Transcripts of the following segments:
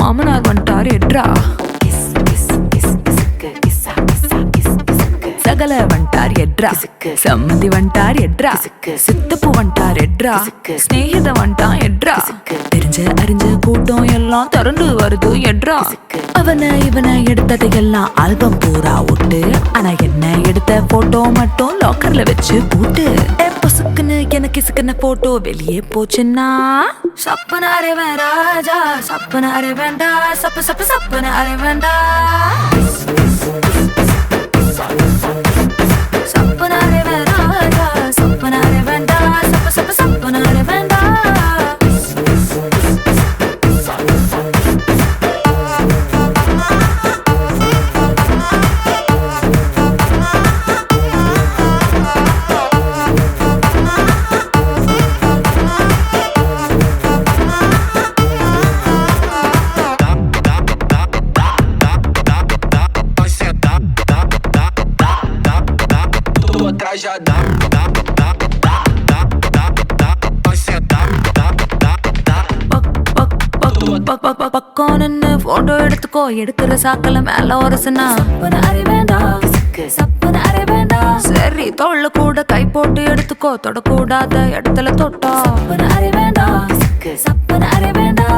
மாமனார் வந்துட்டாரு எட்ரா. சகல வந்துட்டார் எட்ரா. சம்மந்தி வந்துட்டார் எட்ரா. சித்தப்பு வந்துட்டார் எட்ரா. ஸ்நேகித வந்துட்டான் எட்ரா. தெரிஞ்ச அறிஞ்ச கூட்டம் எல்லாம் திரண்டு வருது எட்ரா. அவனை இவனை எடுத்ததையெல்லாம் ஆல்பம் பூரா விட்டு, ஆனா என்ன எடுத்த போட்டோ மட்டும் லாக்கர்ல வச்சு பூட்டு. பொசுக்குன்னு எனக்கு இசுக்குன போட்டோ வெளியே போச்சுன்னா சப்பன அரைவேன் ராஜா, சப்பன அரைவேண்டா, சப்பு சப்பு சப்பன அரைவேண்டா. சப்பன அரைவேன் ராஜா, சப்பன அரைவேண்டா, சப்பு சப்பு சப்பன அரைவேண்டா. Já dá, dá, dá, dá, dá, dá, dá. Vai sentar, dá, dá, dá. பக்கம் நின்னு போட்டோ எடுத்துக்கோ, எடுக்கிற சாக்கல மேல ஒரசுனா சப்பன அரைவேண்டா, சப்பன அரைவேண்டா. சரி தோள்ல கூட கை போட்டு எடுத்துக்கோ, தொடக்கூடாத இடத்துல தொட்டா சப்பன அரைவேண்டா, சப்பன அரைவேண்டா.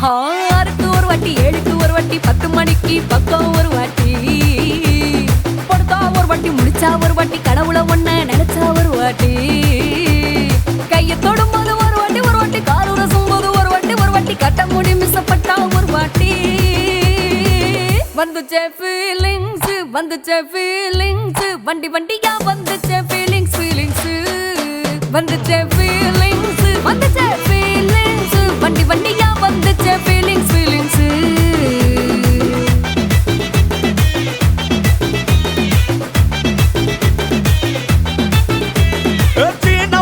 ஆறுக்கு ஒரு வாட்டி, ஏழுக்கு ஒரு வாட்டி, 10 மணிக்கு பக்கம் ஒரு வாட்டி, படுத்தா ஒரு வாட்டி, முடிச்சா ஒரு வாட்டி, கடவுளை ஒண்ண நினைச்சா ஒரு வாட்டி, கைய தொடும்போது ஒரு வாட்டி, ஒரு வாட்டி கால் உரசும் போது ஒரு வாட்டி, ஒரு வாட்டி கட்ட முடி மிஸ்ஸப்பட்டா ஒரு வாட்டி. வந்துச்சே ஃபீலிங்ஸ், வந்துச்சே ஃபீலிங்ஸ், வண்டி வண்டியா வந்துச்சே ஃபீலிங்ஸ், ஃபீலிங்ஸ் வந்துச்சே ஃபீலிங்ஸ், வந்துச்சே ஃபீலிங்ஸ், வண்டி வண்டியா வந்துச்சே ஃபீலிங்ஸ், ஃபீலிங்ஸ்.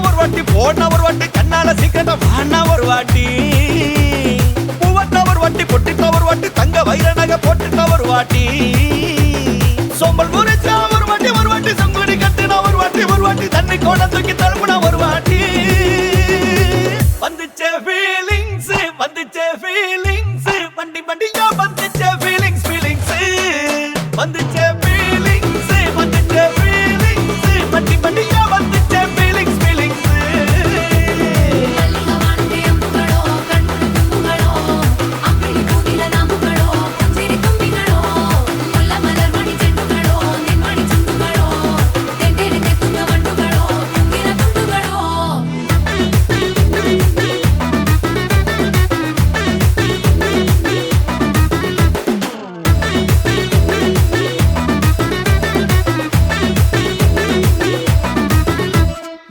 ஒரு வாட்டி போன ஒரு வாட்டி, கண்ணால சீக்கிரமா வானா ஒரு வாட்டி, பூவட்ட ஒரு வாட்டி, பொட்டிட்ட ஒரு வாட்டி, தங்க வைர நகை போட்டுட்ட ஒரு வாட்டி, சோம்பல் முறிச்சா ஒரு வாட்டி, ஒரு வாட்டி சங்குடி கட்டின ஒரு வாட்டி, ஒரு வாட்டி தண்ணி கோட தூக்கி தழுப்புன ஒரு வாட்டி. வந்துச்சே ஃபீலிங்ஸ், வந்துச்சே ஃபீலிங்ஸ், வண்டி வண்டியா வந்துச்சே ஃபீலிங்ஸ், ஃபீலிங்ஸ் வந்துச்சே ஃபீலிங்ஸ், வந்துச்சே ஃபீலிங்ஸ், வண்டி வண்டியா வந்துச்சே ஃபீலிங்ஸ், ஃபீலிங்ஸ்.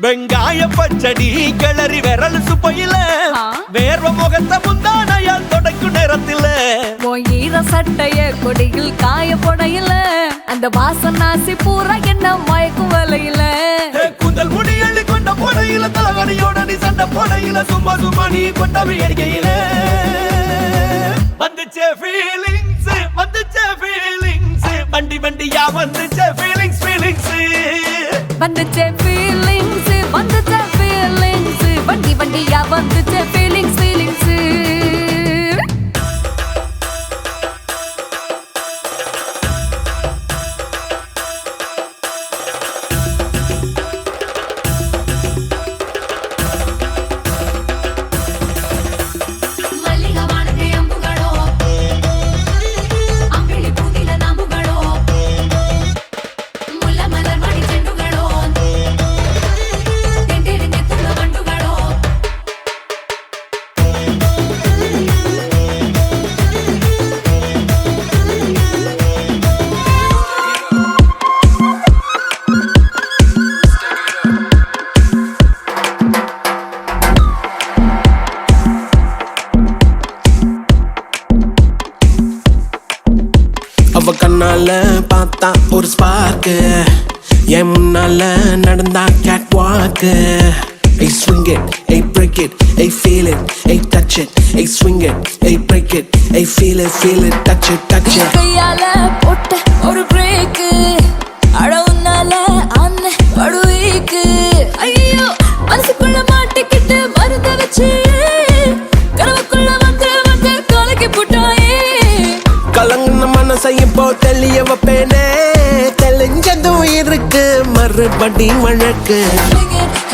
வெங்காய பச்சடி கிளறி விரல் சுப்பையில, வேர்வ முகத்தை முந்தானையால் தொடக்கும் நேரத்தில், ஈர சட்டைய கொடியில் காய போடையில, அந்த வாசனாசி பூரா என்ன மயக்கும் வலையில, கூந்தல் முடி அள்ளி கொண்ட போடையில, தலகடியோட நீ சண்டை போடையில, சும்மா சும்மா நீ கொண்டவி அடிக்கையில. வந்துச்சே ஃபீலிங்ஸ், வந்துச்சே ஃபீலிங்ஸ், வண்டி வண்டியா வந்துச்சே ஃபீலிங்ஸ், ஃபீலிங்ஸ் வந்துச்சே ஃபீலிங்ஸ், வந்துச்சே ஃபீலிங்ஸ், வண்டி வண்டியா வந்துச்சே ஃபீலிங்ஸ், ஃபீலிங்ஸ். அவ கண்ணால பார்த்தா ஒரு ஸ்பார்க்கு, என் முன்னால நடந்தா கேட் வாக்கு, hey swing it, hey break it, hey feel it, hey touch it, hey swing it, hey break it, hey feel it, touch it, touch it. கையால போட்ட ஒரு பிரேக் அடவுனால அண்ண படுவீக்கு ஐயோ மனசுக்குள்ள மாட்டிக்கிட்டு மருந்த வச்சு கனவுக்குள்ள வந்து கலக்கி போட்டாயே கலங்கின மனசை இப்போ தெளிய வைப்பேனே தெளிஞ்சதும் இருக்கு மறுபடி வழக்கு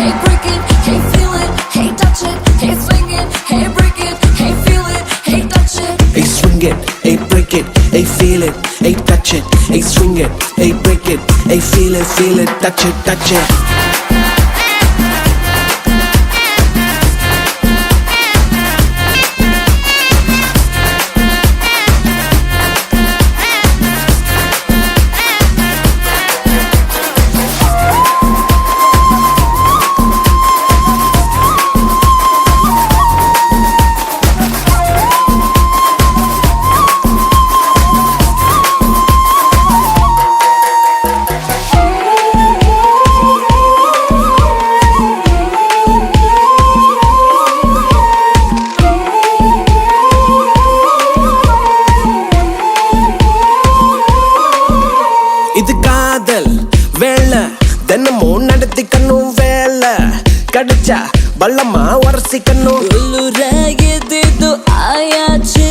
Hey break it, hey feel it, hey touch it, hey swing it, hey break it, hey feel it, hey touch it. Hey swing it, hey break it, hey feel it, hey touch it, hey swing it, hey break it, hey feel it, touch it, touch it. இது காதல் வேலை தினமும் நடத்திக்கணும் வேலை கிடைச்சா பள்ளமா உரசிக்கணும் உள்ளூர எதேதோ ஆயாச்சு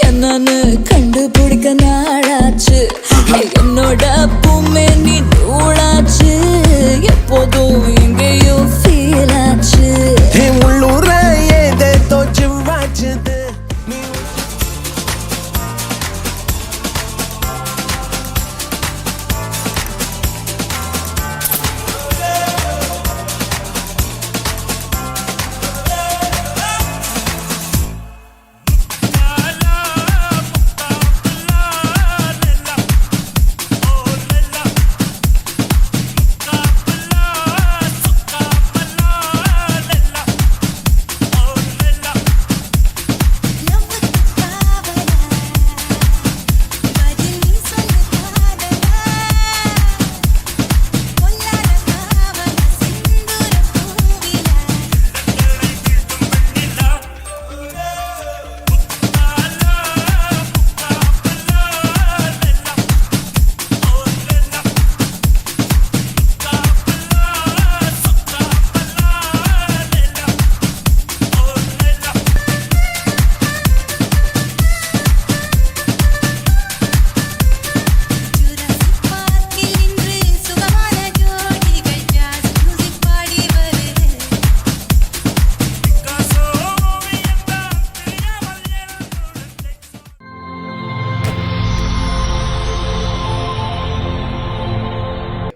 என்னன்னு கண்டுபிடிக்க நாளாச்சு என்னோட பூமே நீ நூலாச்சு எப்போதும் எங்கேயோ ஃபீல் ஆச்சு உள்ளூர ஏதேதோ ஜிவ்வாச்சுது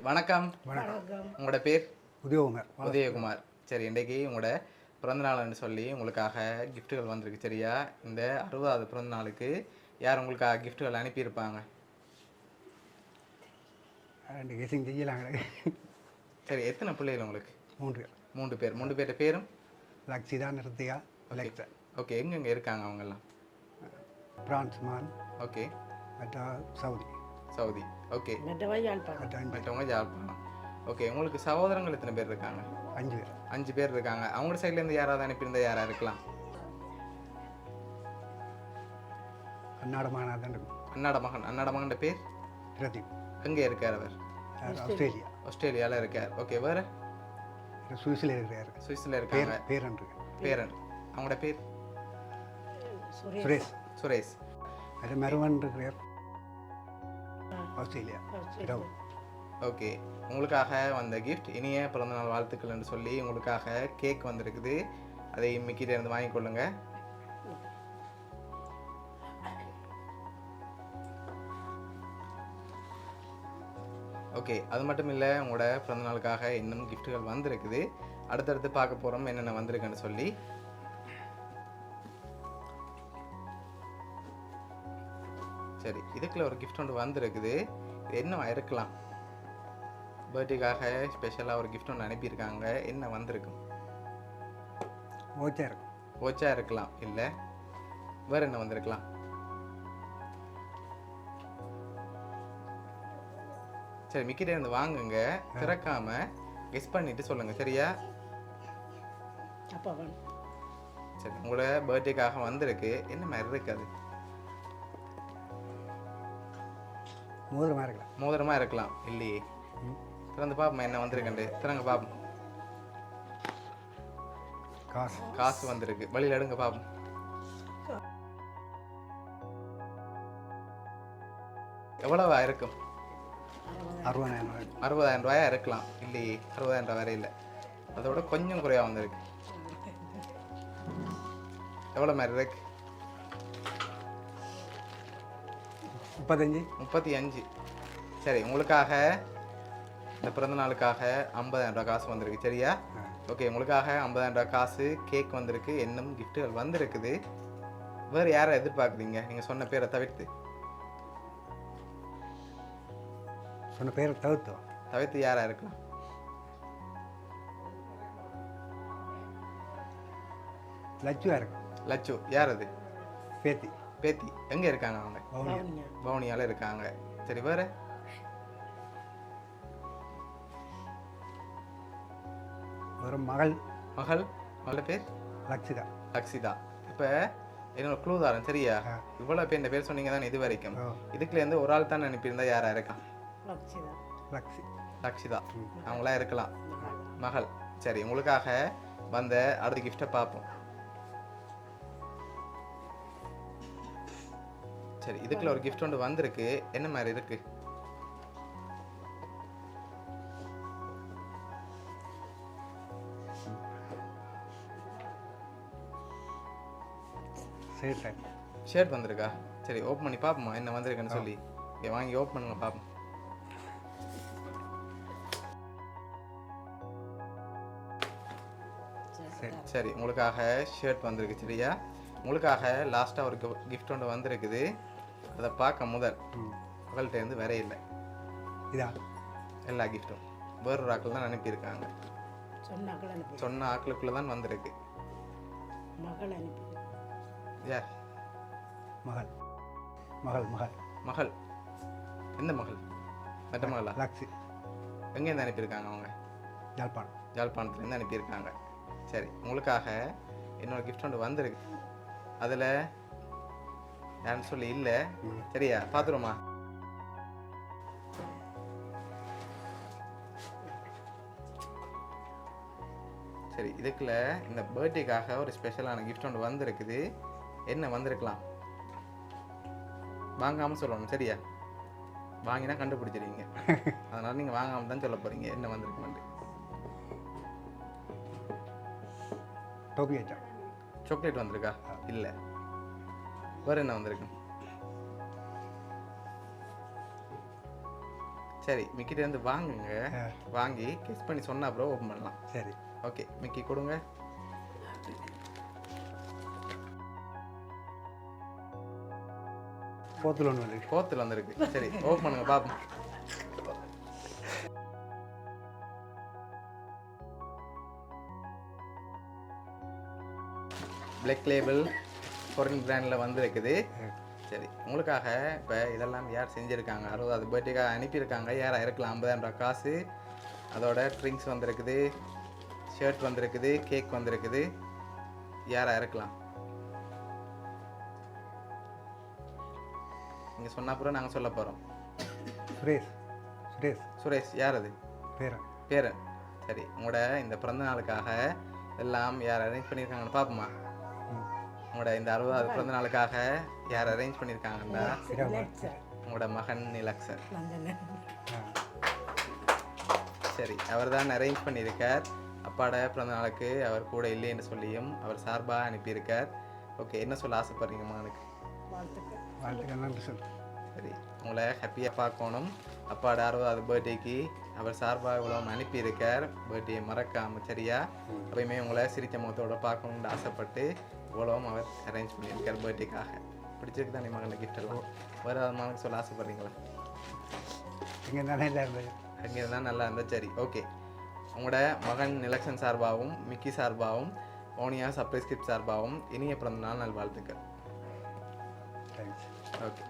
வணக்கம். உங்களோட பேர்? உதயகுமார். உதயகுமார். சரி, இன்றைக்கு உங்களோட பிறந்தநாள்னு சொல்லி உங்களுக்காக கிஃப்ட்டுகள் வந்திருக்கு. சரியா? இந்த 60வது பிறந்த நாளுக்கு யார் உங்களுக்காக கிஃப்ட்டுகள் அனுப்பியிருப்பாங்க? சரி, எத்தனை பிள்ளைகள் உங்களுக்கு? 3 பேர். 3 பேர்ட்ட பேரும்? லக்ஷிதா, நிருத்தியா, அலெக்சா. ஓகே, எங்கெங்கே இருக்காங்க அவங்கெல்லாம்? பிரான்ஸ், மான். ஓகே. சவுதி. ஓகே. மற்றவங்க யாழ்ப்பாணம். ஓகே, உங்களுக்கு சகோதரங்கள் எத்தனை பேர் இருக்காங்க? 5 பேர். 5 பேர் இருக்காங்க. அவங்களோட சைட்லேருந்து யாராவது அனுப்பியிருந்தா யாராக இருக்கலாம்? அன்னாட மகன். அன்னாட மகன் பேர்? பிரதீப். எங்கே இருக்கார் அவர்? ஆஸ்திரேலியாவில் இருக்கார். ஓகே, வேறு? சுவிஸில் இருக்கிறார். சுவிஸில் இருக்காங்க. பேரன். அவங்களோட பேர்? சுரேஷ். அது மருவன் இருக்கிறார், ஆஸ்திரேலியா. ஓகே, உங்களுக்காக வந்த கிஃப்ட் இனிய பிறந்தநாள் வாழ்த்துக்கள் என்று சொல்லி உங்களுக்காக கேக் வந்திருக்குது. அதை மிக்கிட்ட இருந்து வாங்கிக்கொள்ளுங்க. ஓகே, அது மட்டும் இல்லை, உங்களோட பிறந்தநாளுக்காக இன்னும் கிஃப்ட்டுகள் வந்திருக்குது. அடுத்தடுத்து பார்க்க போகிறோம் என்னென்ன வந்திருக்குன்னு சொல்லி. சரி, இதுக்குள்ள ஒரு கிஃப்ட் ஒன்று வந்திருக்குது. இது என்னவா இருக்கலாம்? பர்த்டேக்காக ஸ்பெஷலாக ஒரு கிஃப்ட் ஒன்று அனுப்பியிருக்காங்க. என்ன வந்திருக்கும்? ஓச்சா இருக்கலாம். இல்லை, வேறு என்ன வந்திருக்கலாம்? சரி, மிக்கிட்ட இருந்து வாங்குங்க, திறக்காம கெஸ் பண்ணிட்டு சொல்லுங்க. சரியா? அப்பா வேணும். சரி உங்களோட பர்த்டேக்காக வந்திருக்கு, என்ன மாதிரி இருக்காது? மோதிரமாக இருக்கலாம். மோதிரமாக இருக்கலாம் இல்லையே. திறந்து பாப்போம் என்ன வந்திருக்கண்டு. திறங்க பாப்போம். காசு. காசு வந்திருக்கு, வழியில் எடுங்க பாப்போம். எவ்வளவா இருக்கும்? 60,000 ரூபாய். 60,000 ரூபாயா இருக்கலாம் இல்லையே. 60,000 ரூபாய் வரை இல்லை, அதோட கொஞ்சம் குறையாக வந்திருக்கு. எவ்வளோ மாதிரி இருக்கு? 35. 35. சரி உங்களுக்காக இந்த பிறந்த நாளுக்காக 50,000 ரூபாய் காசு வந்திருக்கு சரியா? ஓகே உங்களுக்காக 50,000 ரூபாய் காசு, கேக் வந்திருக்கு, இன்னும் கிஃப்ட்டுகள் வந்திருக்குது. வேறு யாரை எதிர்பார்க்குறீங்க நீங்கள் சொன்ன பேரை தவிர்த்து? சொன்ன பேரை தவிர்த்தோம். தவிர்த்து யாராக இருக்கலாம்? லட்சுவா இருக்கும். லட்சு யார் அது? பேத்தி. பேத்தி எங்கே இருக்காங்க அவங்க? பவுனியா. பவுனியால இருக்காங்க. சரி வேறு? ஒரு மகள். மகளோட பேர்? லட்சிதா. லக்ஷிதா. இப்போ என்னோட க்ளூ தாரன் சரியா? இவ்வளோ பேர் இந்த பேர் சொன்னீங்க தானே இது வரைக்கும். இதுக்குலேருந்து ஒரு ஆள் தான் அனுப்பியிருந்தா யாரா இருக்கா? லட்சிதா. லக்ஷிதா அவங்களா இருக்கலாம். மகள். சரி உங்களுக்காக வந்த அடுத்த கிஃப்டை பார்ப்போம். சரி இதுக்குள்ள ஒரு கிஃப்ட் ஒன்று வந்திருக்கு, என்ன மாதிரி இருக்கு? ஷர்ட் வந்திருக்கா? சரி ஓப்பன் பண்ணி பார்ப்போமா என்ன வந்திருக்குன்னு சொல்லி. ஓகே வாங்கி ஓப்பன் பண்ணுங்க பார்ப்போம். சரி உங்களுக்காக ஷர்ட் வந்திருக்கு சரியா? உங்களுக்காக லாஸ்ட்டாக ஒரு கிஃப்ட் ஒன்று வந்திருக்குது, அதை பார்க்க முதல் மகள்கிட்ட இருந்து வேற இல்லை. இதா எல்லா கிஃப்ட்டும் வேறொரு ஆக்கள் தான் அனுப்பியிருக்காங்க. சொன்ன ஆக்களுக்குள்ளே தான் வந்திருக்கு. மகள் அனுப்பி. யார்? மகள். மகள் மகள் மகள். எந்த மகள்? மற்ற மகளா? லக்ஷி. எங்கேருந்து அனுப்பியிருக்காங்க அவங்க? யாழ்ப்பாணம். யாழ்ப்பாணத்துலேருந்து அனுப்பியிருக்காங்க. சரி உங்களுக்காக என்னோட கிஃப்ட் ஒன்று வந்திருக்கு, அதில் யாருன்னு சொல்லி இல்லை சரியா? பார்த்துருமா? சரி இதுக்குள்ள இந்த பர்த்டேக்காக ஒரு ஸ்பெஷலான கிஃப்ட் ஒன்று வந்திருக்குது, என்ன வந்திருக்கலாம்? வாங்காமல் சொல்லணும் சரியா? வாங்கினா கண்டுபிடிச்சிருவீங்க, அதனால் நீங்கள் வாங்காமல் தான் சொல்ல போகிறீங்க என்ன வந்திருக்குமெண்டு. டோபி ஐட்டம். சாக்லேட் வந்திருக்கா? இல்லை. வேறு என்ன வந்திருக்கு? சரி மிக்கிட்டேருந்து வாங்குங்க, வாங்கி கெஸ் பண்ணி சொன்னா அப்புறம் ஓப்பன் பண்ணலாம். சரி ஓகே மிக்கி கொடுங்க. போத்தில் ஒன்று வந்து. போத்தில் வந்திருக்கு. சரி ஓப்பன் பண்ணுங்க பார்ப்போம். பிளாக் லேபிள் ஃபாரின் பிராண்டில் வந்திருக்குது. சரி உங்களுக்காக இப்போ இதெல்லாம் யார் செஞ்சுருக்காங்க? 60வது பர்த்டேக்காக அனுப்பியிருக்காங்க. யாராக இருக்கலாம்? 50,000 ரூபாய் காசு, அதோட ட்ரிங்க்ஸ் வந்திருக்குது, ஷர்ட் வந்திருக்குது, கேக் வந்திருக்குது. யாராக இருக்கலாம்? நீங்கள் சொன்ன அப்புறம் நாங்கள் சொல்ல போகிறோம். சுரேஷ். சுரேஷ். சுரேஷ் யார் அது? பேரன். பேரன். சரி உங்களோட இந்த பிறந்த நாளுக்காக எல்லாம் யார் அரேஞ்ச் பண்ணியிருக்காங்கன்னு பார்ப்போமா? உங்களோட இந்த 60வது பிறந்த நாளுக்காக யார் அரேஞ்ச் பண்ணியிருக்காங்கன்னா உங்களோட மகன் நிலக்ஷன். சரி அவர் தான் அரேஞ்ச் பண்ணியிருக்கார். அப்பாட பிறந்த நாளுக்கு அவர் கூட இல்லைன்னு சொல்லியும் அவர் சார்பாக அனுப்பியிருக்கார். ஓகே என்ன சொல்ல ஆசைப்படுறீங்க மகனுக்கு? சரி உங்களை ஹாப்பியாக பார்க்கணும். அப்பாட 60வது பர்த்டேக்கு அவர் சார்பாக இவ்வளோ அனுப்பியிருக்கார். பர்த்டே மறக்காமல் சரியா? எப்பயுமே உங்களை சிரித்த முகத்தோடு பார்க்கணுன்னு ஆசைப்பட்டு இவ்வளவும் அவர் அரேஞ்ச் பண்ணியிருக்கார் பர்த்டேக்காக. பிடிச்சிருக்கு தான் மகனை கிஃப்ட் எல்லாம். வேறு மகனுக்கு சொல்ல ஆசைப்படுறீங்களா? இங்கே தானே இல்லை இருந்தது. அங்கே இருந்தால் நல்லா இருந்தால் சரி. ஓகே உங்களோட மகன் நிலக்ஷன் சார்பாகவும் மிக்கி சார்பாகவும் ஓனியா சர்ப்ரைஸ் கிஃப்ட் சார்பாகவும் இனிய பிறந்த நாள் நல்வாழ்த்துக்கள். தேங்க்ஸ். ஓகே